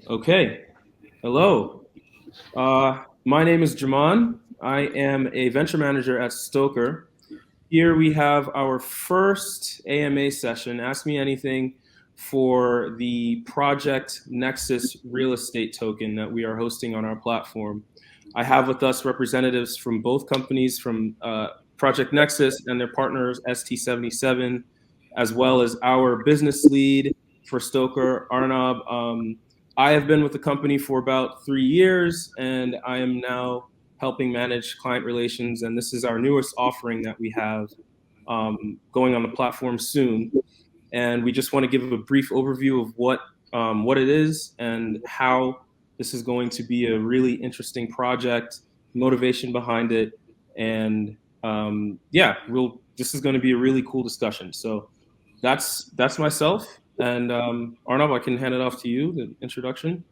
Okay. Hello. My name is Jaman. I am a venture manager at STOKR. Here we have our first AMA session, Ask Me Anything, for the Project Nexus real estate token that we are hosting on our platform. I have with us representatives from both companies, from Project Nexus and their partners, ST77, as well as our business lead for STOKR, Arnab. I have been with the company for about 3 years, and I am now helping manage client relations. And this is our newest offering that we have going on the platform soon. And we just want to give a brief overview of what it is and how this is going to be a really interesting project, motivation behind it, and yeah, this is going to be a really cool discussion. So that's myself. And Arnav, I can hand it off to you, the introduction.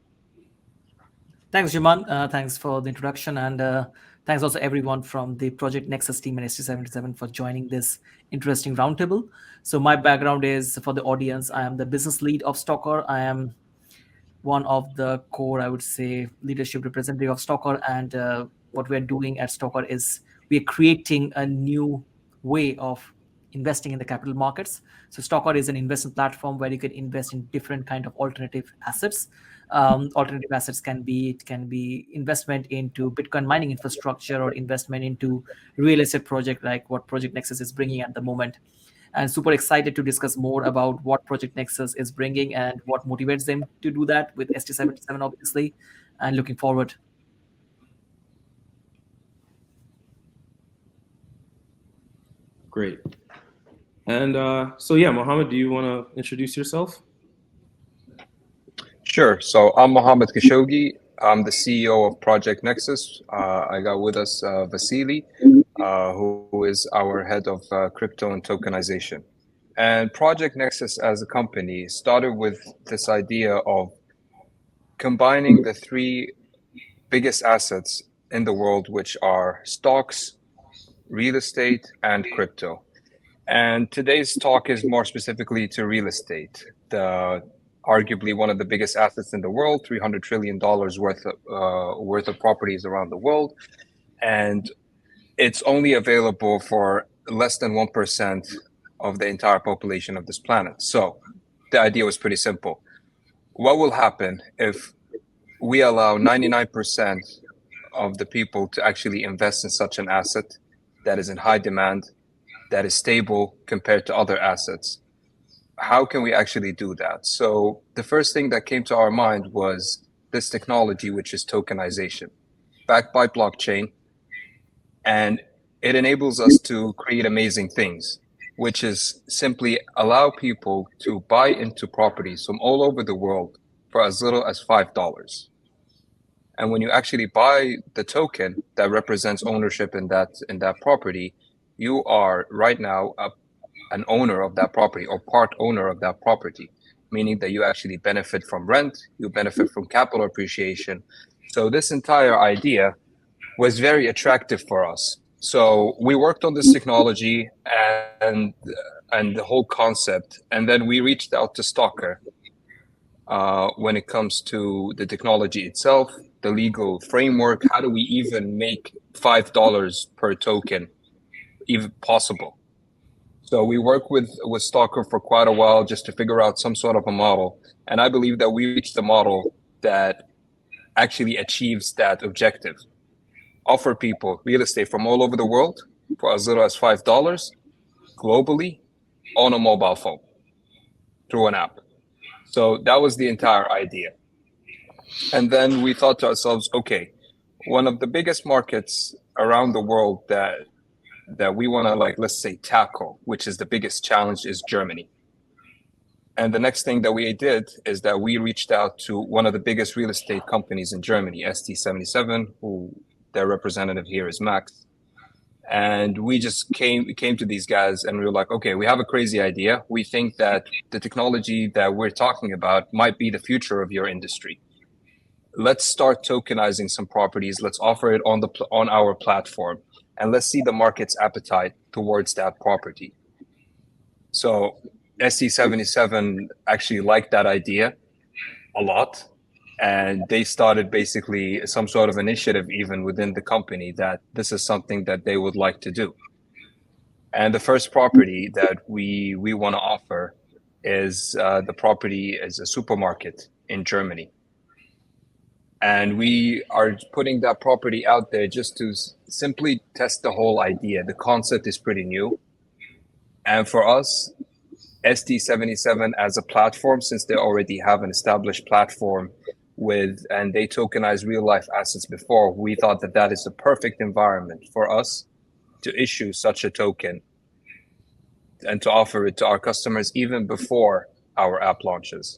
Thanks, Juman. Thanks for the introduction, and thanks also everyone from the Project Nexus team and ST77 for joining this interesting roundtable. So my background is, for the audience, I am the business lead of STOKR. I am one of the core, I would say, leadership representative of STOKR, and what we're doing at STOKR is we're creating a new way of investing in the capital markets. So STOKR is an investment platform where you can invest in different kind of alternative assets. Alternative assets can be investment into Bitcoin mining infrastructure or investment into real estate project like what Project Nexus is bringing at the moment. And super excited to discuss more about what Project Nexus is bringing and what motivates them to do that with ST77, obviously, and looking forward. Great. And so yeah, Mohammed, do you want to introduce yourself? Sure. So I'm Mohammed Khashoggi. I'm the CEO of Project Nexus. I got with us Vasili, who is our head of crypto and tokenization. And Project Nexus as a company started with this idea of combining the three biggest assets in the world, which are stocks, real estate, and crypto. And today's talk is more specifically to real estate, the arguably one of the biggest assets in the world, $300 trillion worth of properties around the world. And it's only available for less than 1% of the entire population of this planet. So the idea was pretty simple. What will happen if we allow 99% of the people to actually invest in such an asset that is in high demand, that is stable compared to other assets? How can we actually do that? So the first thing that came to our mind was this technology, which is tokenization, backed by blockchain. And it enables us to create amazing things, which is simply allow people to buy into properties from all over the world for as little as $5. And when you actually buy the token that represents ownership in that property, you are right now an owner of that property or part owner of that property, meaning that you actually benefit from rent, you benefit from capital appreciation. So this entire idea was very attractive for us. So we worked on this technology and the whole concept, and then we reached out to STOKR when it comes to the technology itself, the legal framework. How do we even make $5 per token even possible? So we worked with STOKR for quite a while just to figure out some sort of a model. And I believe that we reached a model that actually achieves that objective. Offer people real estate from all over the world for as little as $5 globally on a mobile phone through an app. So that was the entire idea. And then we thought to ourselves, okay, one of the biggest markets around the world that we want to, like, let's say, tackle, which is the biggest challenge, is Germany. And the next thing that we did is that we reached out to one of the biggest real estate companies in Germany, ST77, who their representative here is Max. And we just came to these guys and we were like, okay, we have a crazy idea. We think that the technology that we're talking about might be the future of your industry. Let's start tokenizing some properties. Let's offer it on our platform, and let's see the market's appetite towards that property. So ST77 actually liked that idea a lot. And they started basically some sort of initiative even within the company that this is something that they would like to do. And the first property that we want to offer is the property is a supermarket in Germany. And we are putting that property out there just to simply test the whole idea. The concept is pretty new. And for us, ST77 as a platform, since they already have an established platform and they tokenize real life assets before, we thought that that is the perfect environment for us to issue such a token and to offer it to our customers even before our app launches.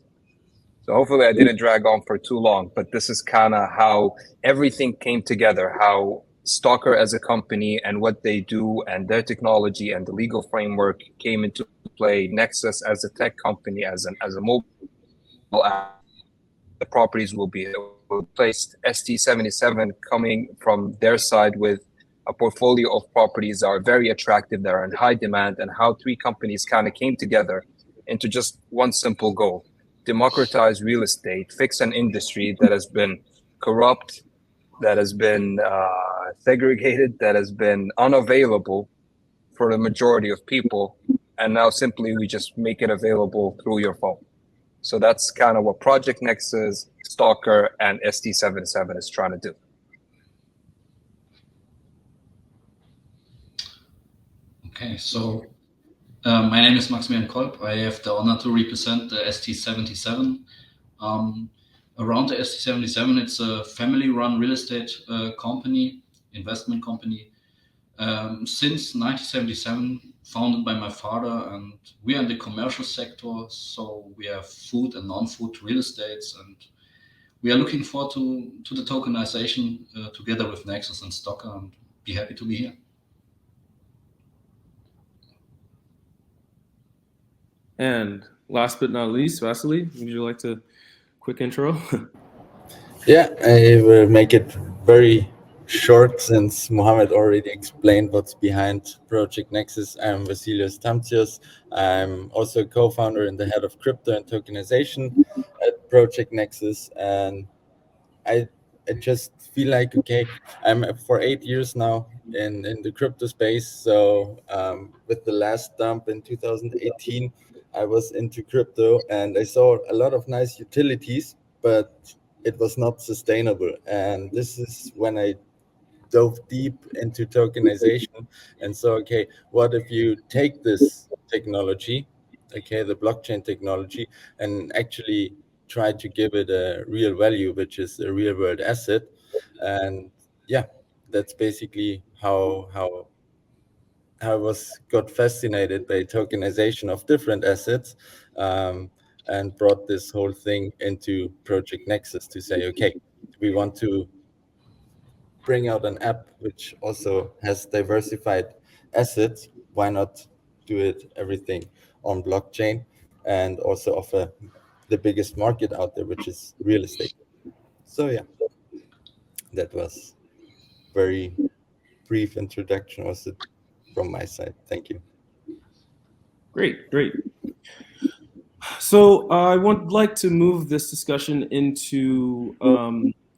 So hopefully I didn't drag on for too long, but this is kind of how everything came together, how STOKR as a company and what they do and their technology and the legal framework came into play, Nexus as a tech company, as a mobile app. The properties will be placed, ST77 coming from their side with a portfolio of properties that are very attractive, that are in high demand, and how three companies kind of came together into just one simple goal: democratize real estate, fix an industry that has been corrupt, that has been segregated, that has been unavailable for the majority of people. And now simply we just make it available through your phone. So that's kind of what Project Nexus, STOKR, and ST77 is trying to do. Okay, so my name is Maximilian Kolb. I have the honor to represent the ST77. Around the ST77, it's a family-run real estate company, investment company. Since 1977, founded by my father, and we are in the commercial sector, so we have food and non-food real estates, and we are looking forward to the tokenization together with Nexus and STOKR, and be happy to be here. And last but not least, Vasili, would you like to quick intro? Yeah, I will make it very short since Mohammed already explained what's behind Project Nexus. I'm Vasili Ntamtsios. I'm also a co-founder and the head of crypto and tokenization at Project Nexus. And I just feel like, okay, I'm for 8 years now in the crypto space. So with the last dump in 2018, I was into crypto and I saw a lot of nice utilities, but it was not sustainable. And this is when I dove deep into tokenization and so, okay, what if you take this technology, okay, the blockchain technology, and actually try to give it a real value, which is a real world asset. And yeah, that's basically how I got fascinated by tokenization of different assets, and brought this whole thing into Project Nexus to say, okay, we want to bring out an app which also has diversified assets. Why not do it everything on blockchain and also offer the biggest market out there, which is real estate? So yeah, that was very brief introduction also from my side. Thank you. Great. So I would like to move this discussion into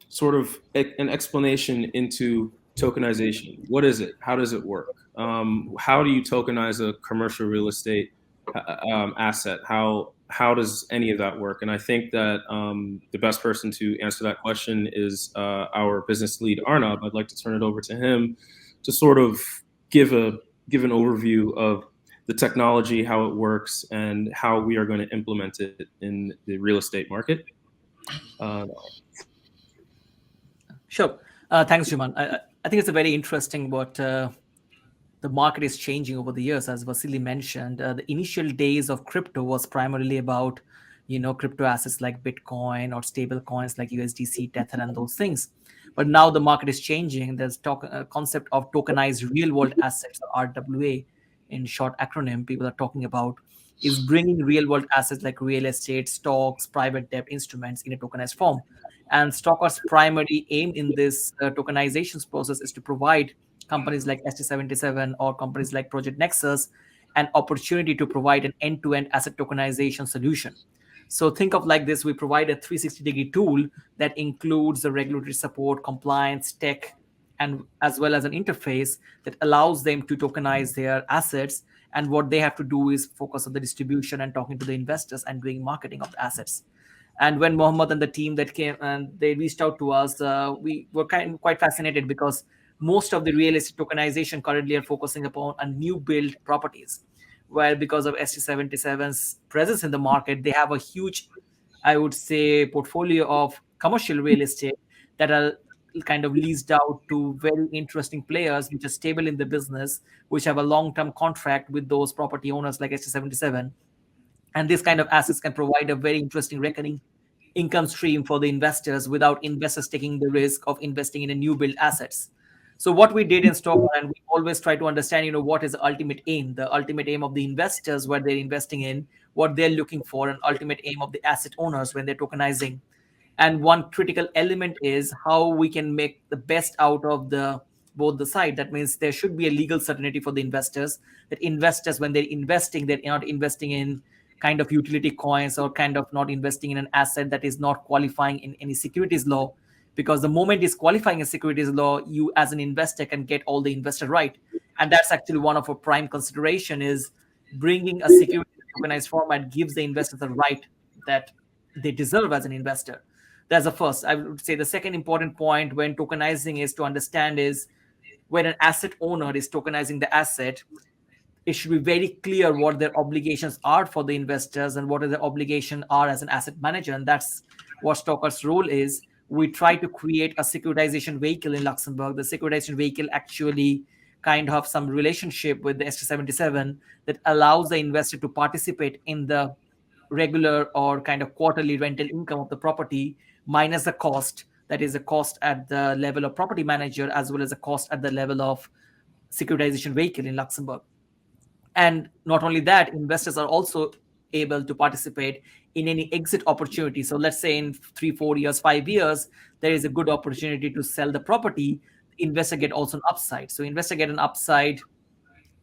sort of an explanation into tokenization. What is it? How does it work? How do you tokenize a commercial real estate asset? How does any of that work? And I think that the best person to answer that question is our business lead, Arnab. I'd like to turn it over to him to sort of give an overview of the technology, how it works, and how we are going to implement it in the real estate market. Sure. Thanks, Juman. I think it's a very interesting what the market is changing over the years. As Vasili mentioned, the initial days of crypto was primarily about, crypto assets like Bitcoin or stable coins like USDC, Tether, and those things. But now the market is changing. There's concept of tokenized real world assets, or RWA in short acronym people are talking about, is bringing real world assets like real estate, stocks, private debt instruments in a tokenized form. And STOKR's primary aim in this tokenization process is to provide companies like ST77 or companies like Project Nexus an opportunity to provide an end-to-end asset tokenization solution. So think of like this: we provide a 360-degree tool that includes the regulatory support, compliance, tech, and as well as an interface that allows them to tokenize their assets. And what they have to do is focus on the distribution and talking to the investors and doing marketing of the assets. And when Mohammed and the team that came and they reached out to us, we were quite fascinated, because most of the real estate tokenization currently are focusing upon a new build properties, where because of ST77's presence in the market, they have a huge, I would say, portfolio of commercial real estate that are kind of leased out to very interesting players which are stable in the business, which have a long-term contract with those property owners like ST77. And this kind of assets can provide a very interesting recurring income stream for the investors without investors taking the risk of investing in a new build assets. So what we did in STOKR, and we always try to understand, what is the ultimate aim of the investors, what they're investing in, what they're looking for, and ultimate aim of the asset owners when they're tokenizing. And one critical element is how we can make the best out of both the side. That means there should be a legal certainty for the investors, that investors, when they're investing, they're not investing in kind of utility coins, or kind of not investing in an asset that is not qualifying in any securities law. Because the moment it's qualifying in securities law, you as an investor can get all the investor right. And that's actually one of our prime consideration, is bringing a security tokenized format gives the investors the right that they deserve as an investor. That's the first. I would say the second important point when tokenizing is to understand is, when an asset owner is tokenizing the asset, it should be very clear what their obligations are for the investors and what their obligation are as an asset manager. And that's what STOKR's role is. We try to create a securitization vehicle in Luxembourg. The securitization vehicle actually kind of have some relationship with the ST77 that allows the investor to participate in the regular or kind of quarterly rental income of the property, minus the cost. That is a cost at the level of property manager, as well as a cost at the level of securitization vehicle in Luxembourg. And not only that, investors are also able to participate in any exit opportunity. So let's say in 3, 4 years, 5 years, there is a good opportunity to sell the property. Investor get also an upside. So investor get an upside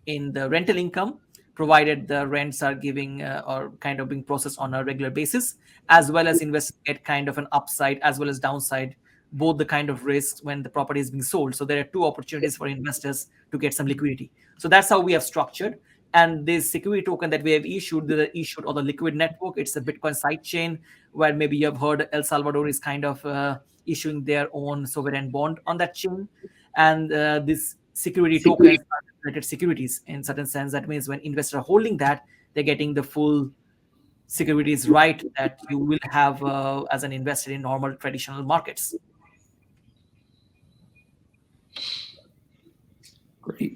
in the rental income, provided the rents are giving or kind of being processed on a regular basis, as well as investors get kind of an upside as well as downside, both the kind of risks when the property is being sold. So there are two opportunities for investors to get some liquidity. So that's how we have structured. And this security token that we have issued on the Liquid network, it's a Bitcoin sidechain, where maybe you have heard El Salvador is kind of issuing their own sovereign bond on that chain. And this security tokens are related securities in certain sense. That means when investors are holding that, they're getting the full securities right that you will have as an investor in normal traditional markets. Great.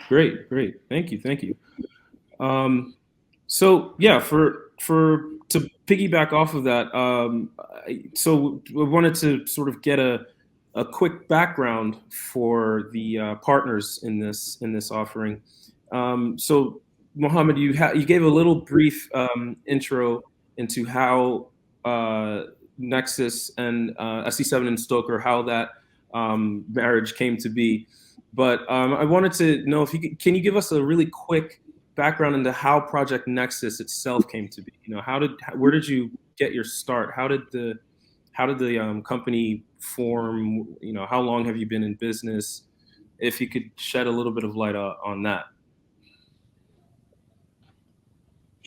Thank you. So yeah, to piggyback off of that, so we wanted to sort of get a quick background for the partners in this offering. So Mohammed, you gave a little brief intro into how Nexus and SC7 and STOKR, how that marriage came to be. But I wanted to know if can you give us a really quick background into how Project Nexus itself came to be? Where did you get your start? How did the company form? How long have you been in business? If you could shed a little bit of light on that.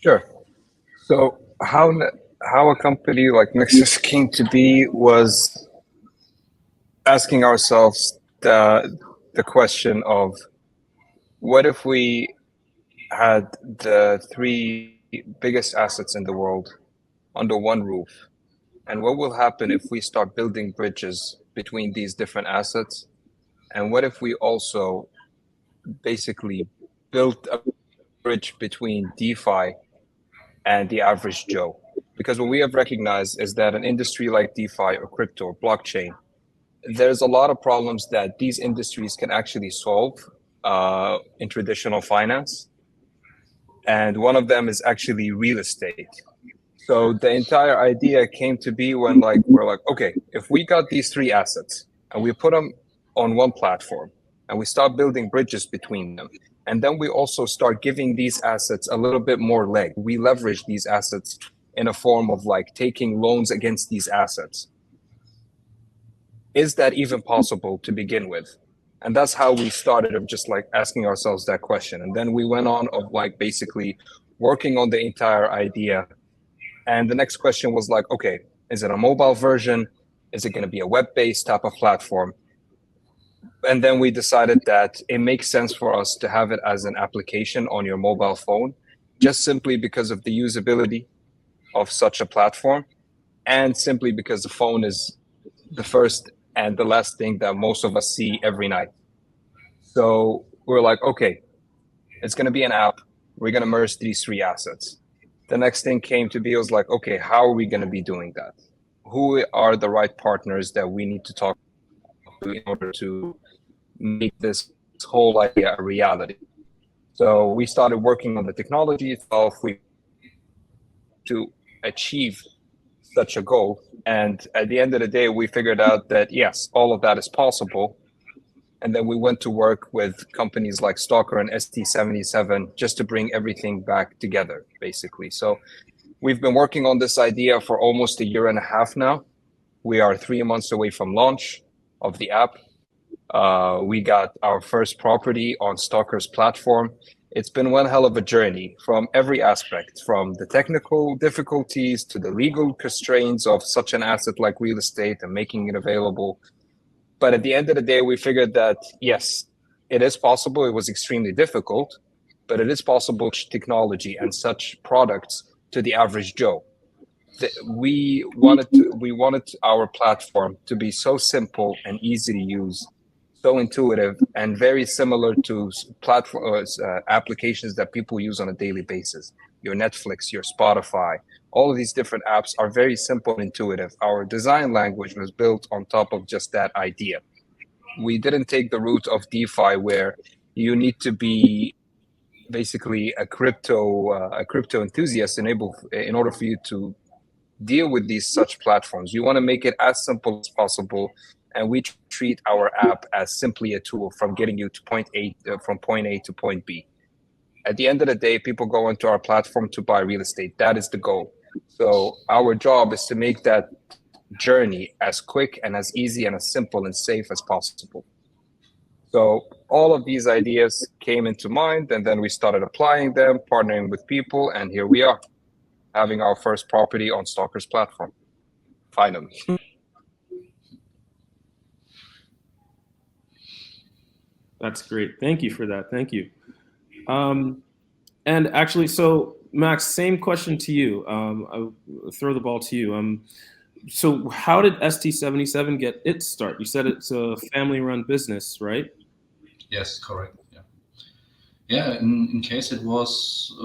Sure. So how a company like Nexus came to be was asking ourselves the question of, what if we had the 3 biggest assets in the world under one roof? And what will happen if we start building bridges between these different assets? And what if we also basically built a bridge between DeFi and the average Joe? Because what we have recognized is that an industry like DeFi or crypto or blockchain, there's a lot of problems that these industries can actually solve in traditional finance. And one of them is actually real estate. So the entire idea came to be when we're like, okay, if we got these 3 assets and we put them on one platform and we start building bridges between them, and then we also start giving these assets a little bit more leg, we leverage these assets in a form of like taking loans against these assets. Is that even possible to begin with? And that's how we started of just like asking ourselves that question. And then we went on of like basically working on the entire idea. And the next question was like, okay, is it a mobile version? Is it going to be a web-based type of platform? And then we decided that it makes sense for us to have it as an application on your mobile phone, just simply because of the usability of such a platform, and simply because the phone is the first and the last thing that most of us see every night. So we're like, okay, it's going to be an app. We're going to merge these three assets. The next thing came to be was like, okay, how are we going to be doing that? Who are the right partners that we need to talk to in order to make this whole idea a reality? So we started working on the technology itself. We to achieve such a goal. And at the end of the day, we figured out that yes, all of that is possible. And then we went to work with companies like STOKR and ST77 just to bring everything back together, basically. So we've been working on this idea for almost 1.5 years now. We are 3 months away from launch of the app. We got our first property on STOKR's platform. It's been one hell of a journey from every aspect, from the technical difficulties to the legal constraints of such an asset like real estate and making it available. But at the end of the day, we figured that, yes, it is possible. It was extremely difficult, but it is possible technology and such products to the average Joe. We wanted our platform to be so simple and easy to use, so intuitive, and very similar to platforms, applications that people use on a daily basis. Your Netflix, your Spotify, all of these different apps are very simple and intuitive. Our design language was built on top of just that idea. We didn't take the route of DeFi where you need to be basically a crypto enthusiast in order for you to deal with these such platforms. You want to make it as simple as possible, and we treat our app as simply a tool from getting you to point A to point B. At the end of the day, people go into our platform to buy real estate. That is the goal. So our job is to make that journey as quick and as easy and as simple and safe as possible. So all of these ideas came into mind, and then we started applying them, partnering with people, and here we are, having our first property on STOKR's platform, finally. That's great. Thank you for that. Thank you. And actually, so Max, same question to you. I'll throw the ball to you. So how did ST77 get its start? You said it's a family-run business, right? Yes, correct. Yeah. Yeah. In case it was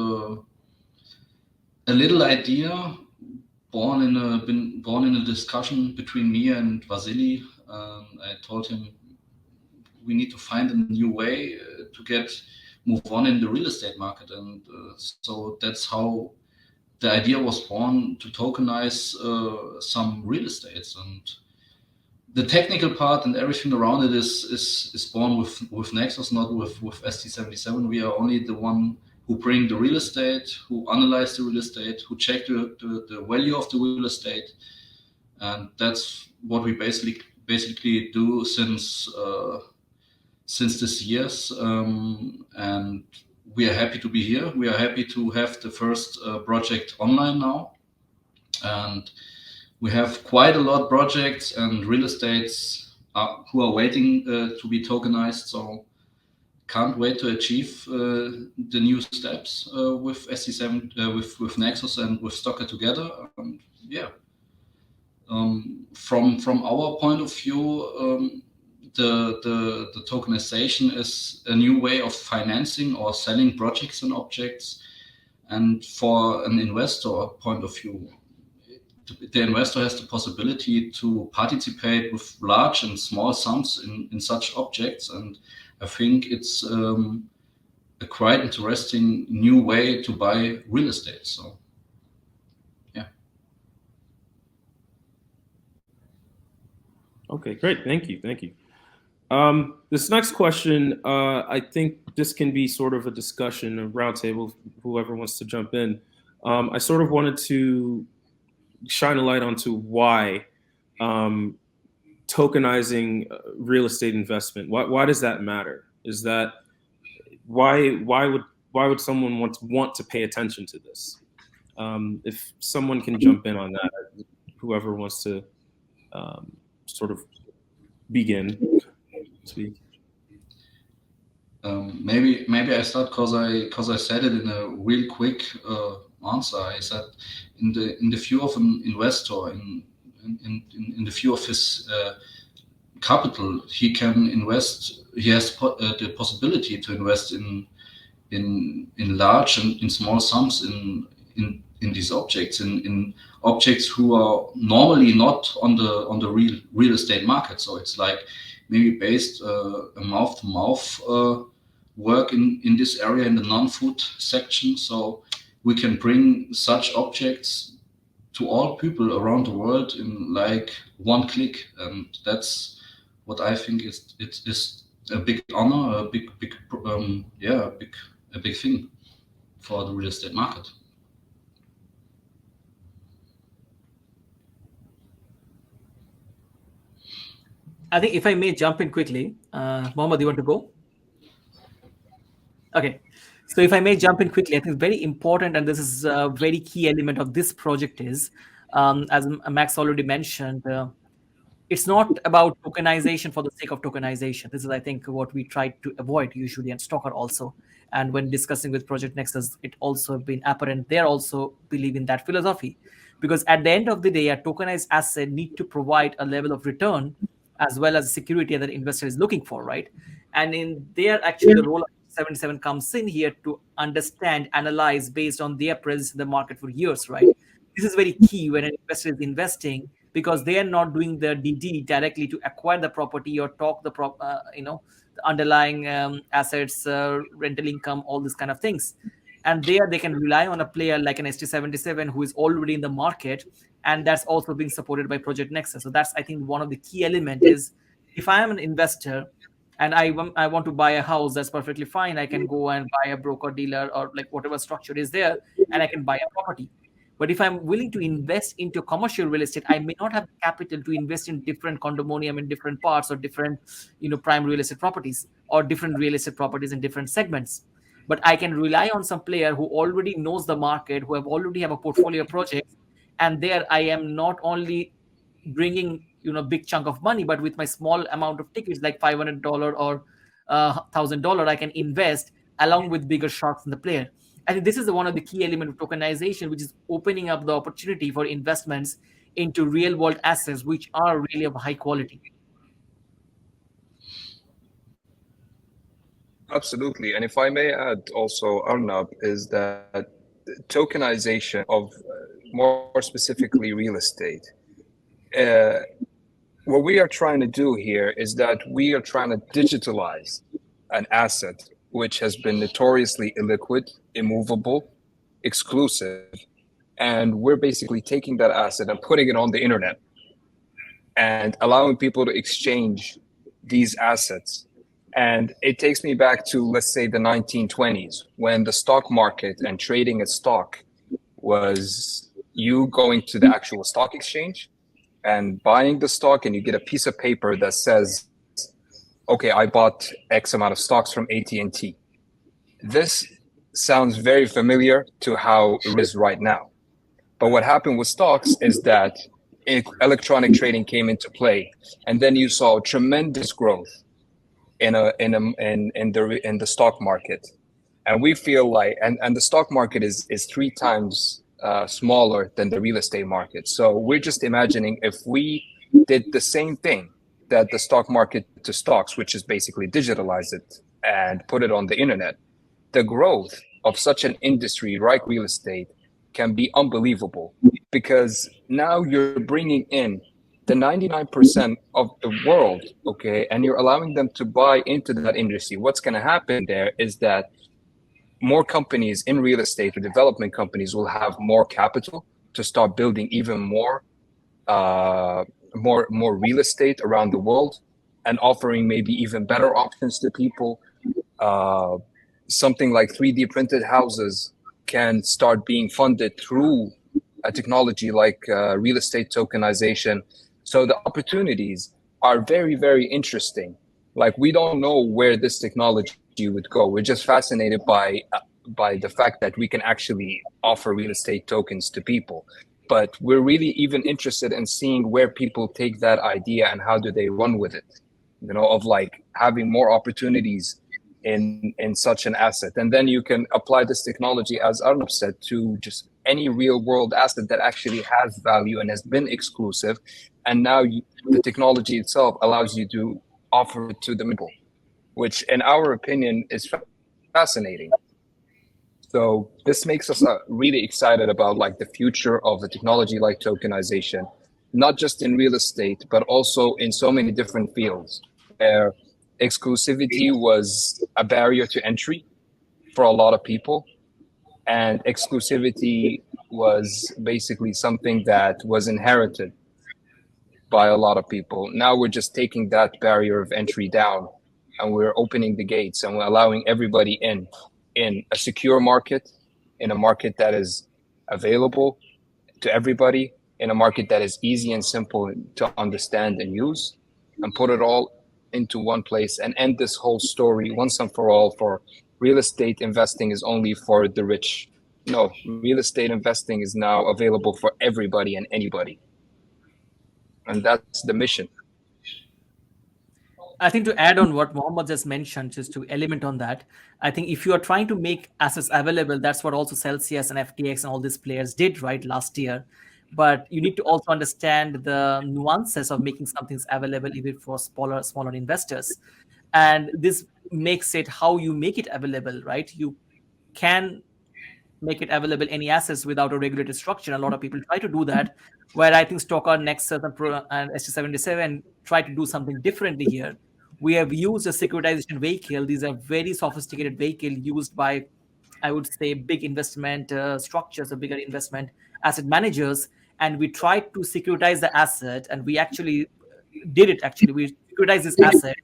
a little idea born in a discussion between me and Vasili. I told him we need to find a new way to move on in the real estate market, and so that's how the idea was born, to tokenize some real estates. And the technical part and everything around it is born with Nexus, not with ST77. We are only the one who bring the real estate, who analyze the real estate, who check the value of the real estate, and that's what we basically do since this years. And we are happy to be here. We are happy to have the first project online now, and we have quite a lot of projects and real estates who are waiting to be tokenized. So can't wait to achieve the new steps with ST7, with Nexus and with STOKR together. Yeah. From our point of view, the tokenization is a new way of financing or selling projects and objects. And for an investor point of view, the investor has the possibility to participate with large and small sums in such objects. And I think it's a quite interesting new way to buy real estate. So, yeah. Okay, great. Thank you. Thank you. This next question, I think this can be sort of a discussion, a roundtable, whoever wants to jump in. I sort of wanted to shine a light onto why tokenizing real estate investment. Why does that matter? Is that why would someone want to pay attention to this? If someone can jump in on that, whoever wants to sort of begin speak. Maybe I start because I said it in a real quick answer. I said in the view of an investor, in the view of his capital, he can invest. He has the possibility to invest in large and in small sums in these objects, in objects who are normally not on the real estate market. So it's like maybe based a mouth-to-mouth work in this area in the non-food section. So we can bring such objects to all people around the world in like one click, and that's what I think is a big honor, a big thing for the real estate market. I think if I may jump in quickly, Mohammed, you want to go? Okay. So if I may jump in quickly, I think it's very important, and this is a very key element of this project is, as Max already mentioned, it's not about tokenization for the sake of tokenization. This is, I think, what we try to avoid usually, and STOKR also. And when discussing with Project Nexus, it also been apparent they're also believe in that philosophy. Because at the end of the day, a tokenized asset need to provide a level of return as well as security that the investor is looking for, right? And in there, actually, the role of 77 comes in here to understand, analyze based on their presence in the market for years, right? This is very key when an investor is investing, because they are not doing the DD directly to acquire the property or talk the the underlying assets, rental income, all these kind of things. And there they can rely on a player like an ST77 who is already in the market, and that's also being supported by Project Nexus. So that's, I think, one of the key elements is, if I am an investor and I want to buy a house, that's perfectly fine. I can go and buy a broker dealer or like whatever structure is there, and I can buy a property. But if I'm willing to invest into commercial real estate, I may not have capital to invest in different condominium in different parts or different, prime real estate properties or different real estate properties in different segments. But I can rely on some player who already knows the market, who already have a portfolio of projects, and there I am not only bringing big chunk of money, but with my small amount of tickets like $500 or $1,000, I can invest along with bigger sharks in the player. I think this is one of the key elements of tokenization, which is opening up the opportunity for investments into real world assets, which are really of high quality. Absolutely. And if I may add also, Arnab, is that tokenization of more specifically real estate. What we are trying to do here is that we are trying to digitalize an asset which has been notoriously illiquid, immovable, exclusive, and we're basically taking that asset and putting it on the internet and allowing people to exchange these assets. And it takes me back to, let's say, the 1920s, when the stock market and trading a stock was you going to the actual stock exchange and buying the stock, and you get a piece of paper that says, okay, I bought X amount of stocks from AT&T. This sounds very familiar to how it is right now. But what happened with stocks is that electronic trading came into play, and then you saw tremendous growth in the stock market. And we feel like, and the stock market is 3 times smaller than the real estate market. So we're just imagining if we did the same thing that the stock market to stocks, which is basically digitalize it and put it on the internet, the growth of such an industry like real estate can be unbelievable, because now you're bringing in the 99% of the world, okay, and you're allowing them to buy into that industry. What's going to happen there is that more companies in real estate or development companies will have more capital to start building even more real estate around the world, and offering maybe even better options to people. Something like 3D printed houses can start being funded through a technology like real estate tokenization. So the opportunities are very, very interesting. Like, we don't know where this technology would go. We're just fascinated by the fact that we can actually offer real estate tokens to people. But we're really even interested in seeing where people take that idea and how do they run with it, you know, of like having more opportunities in such an asset. And then you can apply this technology, as Arnab said, to just any real world asset that actually has value and has been exclusive. And now the technology itself allows you to offer it to the people, which in our opinion is fascinating. So this makes us really excited about like the future of the technology like tokenization, not just in real estate, but also in so many different fields where exclusivity was a barrier to entry for a lot of people. And exclusivity was basically something that was inherited by a lot of people. Now we're just taking that barrier of entry down, and we're opening the gates and we're allowing everybody in a secure market, in a market that is available to everybody, in a market that is easy and simple to understand and use, and put it all into one place and end this whole story once and for all for real estate investing is only for the rich. No, real estate investing is now available for everybody and anybody. And that's the mission. I think to add on what Mohammed just mentioned, just to element on that, I think if you are trying to make assets available, that's what also Celsius and FTX and all these players did, right, last year. But you need to also understand the nuances of making something available even for smaller investors. And this makes it how you make it available, right? You can make it available any assets without a regulated structure. A lot of people try to do that, where I think STOKR, Nexus, and ST77 try to do something differently here. We have used a securitization vehicle. These are very sophisticated vehicle used by, I would say, big investment structures or bigger investment asset managers. And we tried to securitize the asset, and we actually did it. Actually, we securitized this asset,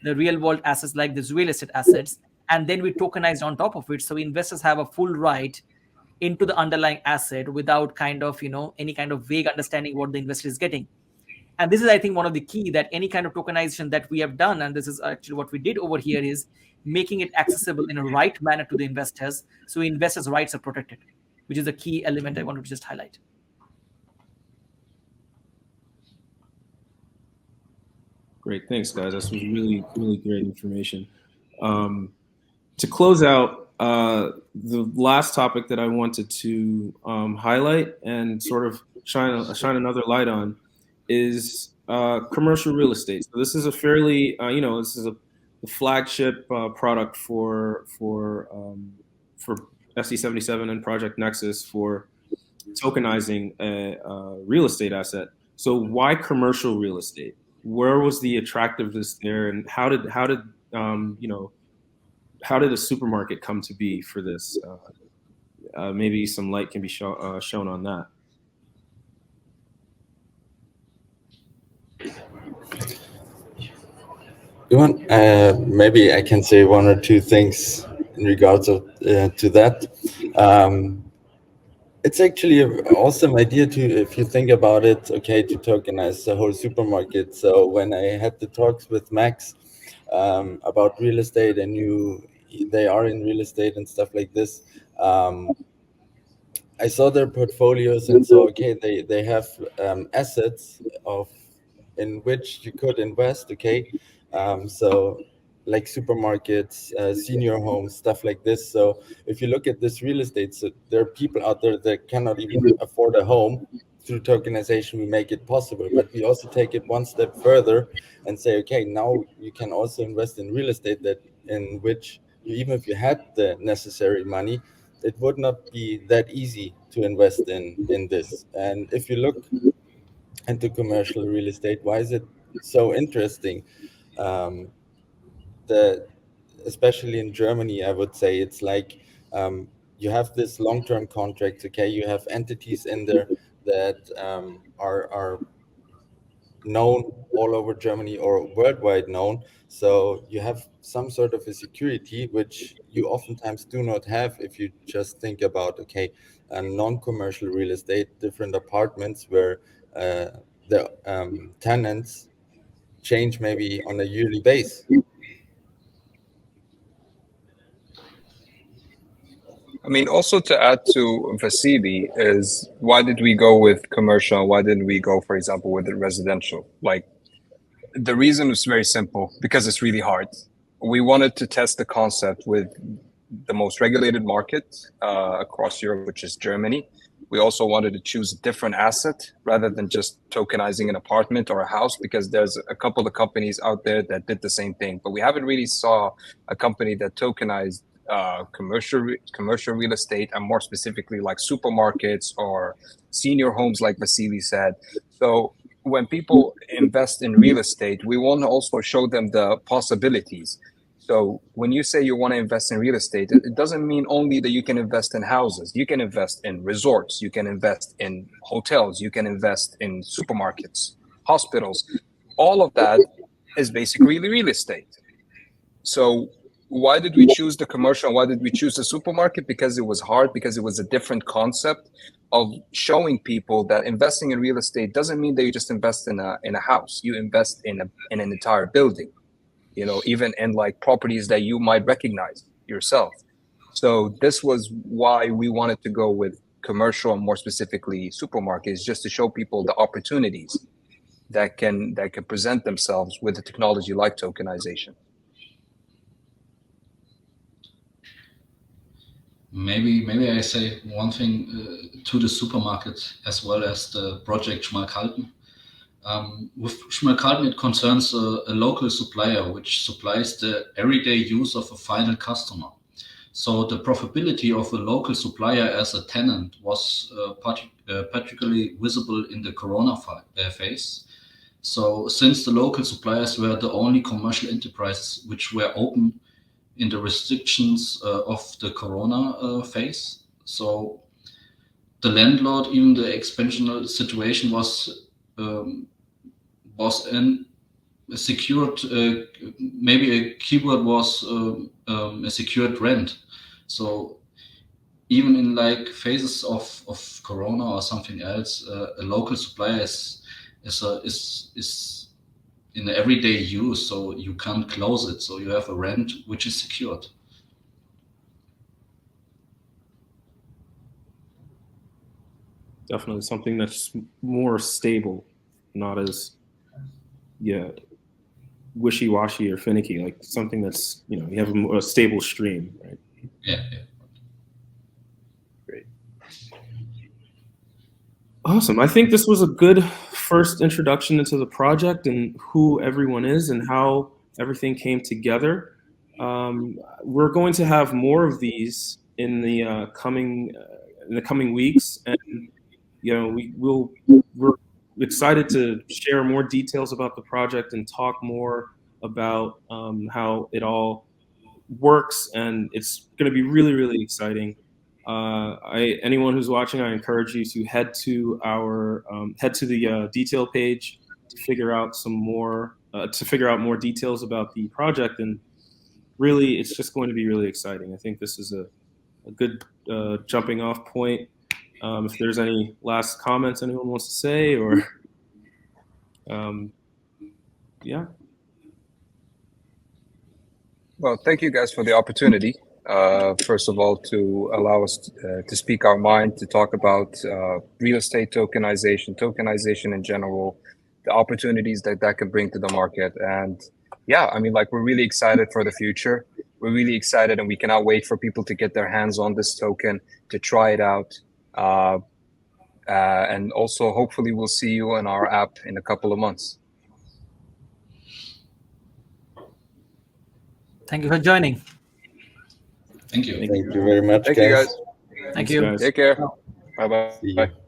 the real world assets like these real estate assets, and then we tokenized on top of it. So investors have a full right into the underlying asset without kind of, any kind of vague understanding what the investor is getting. And this is, I think, one of the key that any kind of tokenization that we have done, and this is actually what we did over here, is making it accessible in a right manner to the investors, so investors' rights are protected, which is a key element I wanted to just highlight. Great, thanks, guys. That's really, really great information. To close out, the last topic that I wanted to highlight and sort of shine another light on is commercial real estate. So this is a fairly, this is a flagship product for ST77 and Project Nexus for tokenizing a real estate asset. So why commercial real estate? Where was the attractiveness there, and how did a supermarket come to be for this? Maybe some light can be shown on that. Maybe I can say one or two things in regards to that. It's actually an awesome idea if you think about it, to tokenize the whole supermarket. So when I had the talks with Max about real estate, and they are in real estate and stuff like this, I saw their portfolios and saw, they have assets in which you could invest, so like supermarkets, senior homes, stuff like this. So if you look at this real estate, so there are people out there that cannot even afford a home. Through tokenization, we make it possible, but we also take it one step further and say, now you can also invest in real estate in which even if you had the necessary money, it would not be that easy to invest in this. And if you look into commercial real estate, why is it so interesting? Especially in Germany, I would say it's like you have this long-term contract. You have entities in there that are known all over Germany or worldwide known. So you have some sort of a security, which you oftentimes do not have if you just think about, okay, a non-commercial real estate, different apartments where the tenants change maybe on a yearly basis. I mean, also to add to Vasili is, why did we go with commercial? Why didn't we go, for example, with the residential? Like, the reason was very simple, because it's really hard. We wanted to test the concept with the most regulated market across Europe, which is Germany. We also wanted to choose a different asset rather than just tokenizing an apartment or a house, because there's a couple of companies out there that did the same thing, but we haven't really saw a company that tokenized commercial real estate, and more specifically like supermarkets or senior homes, like Vasili said. So when people invest in real estate, we want to also show them the possibilities. So when you say you want to invest in real estate, it doesn't mean only that you can invest in houses. You can invest in resorts, you can invest in hotels, you can invest in supermarkets, hospitals. All of that is basically real estate. So why did we choose the commercial? Why did we choose the supermarket? Because it was hard, because it was a different concept of showing people that investing in real estate doesn't mean that you just invest in a house. You invest in an entire building, you know, even in like properties that you might recognize yourself. So this was why we wanted to go with commercial, and more specifically supermarkets, just to show people the opportunities that can present themselves with a technology like tokenization. Maybe I say one thing to the supermarket as well as the project Schmalkalden. With Schmalkalden, it concerns a local supplier which supplies the everyday use of a final customer. So the profitability of a local supplier as a tenant was particularly visible in the Corona phase. So since the local suppliers were the only commercial enterprises which were open in the restrictions of the Corona phase. So the landlord, even the expansional situation was in a secured, maybe a keyword was a secured rent. So even in like phases of Corona or something else, a local supplier is in everyday use, so you can't close it. So you have a rent which is secured. Definitely something that's more stable, not as wishy-washy or finicky, like something that's, you know, you have a stable stream, right? Yeah. Great. Awesome. I think this was a good first introduction into the project and who everyone is and how everything came together. We're going to have more of these in the coming weeks, and you know we're excited to share more details about the project and talk more about how it all works, and it's going to be really, really exciting. Anyone who's watching, I encourage you to head to the detail page to figure out more details about the project, and really, it's just going to be really exciting. I think this is a good jumping off point. If there's any last comments anyone wants to say, or yeah. Well, thank you guys for the opportunity. First of all, to allow us to speak our mind, to talk about real estate tokenization in general, the opportunities that could bring to the market. And yeah, I mean, like, we're really excited for the future. We're really excited, and we cannot wait for people to get their hands on this token, to try it out. And also, hopefully, we'll see you in our app in a couple of months. Thank you for joining. Thank you. Thank you very much, Thank guys. you, guys. Thank you. Guys. Take care. Bye-bye. See you.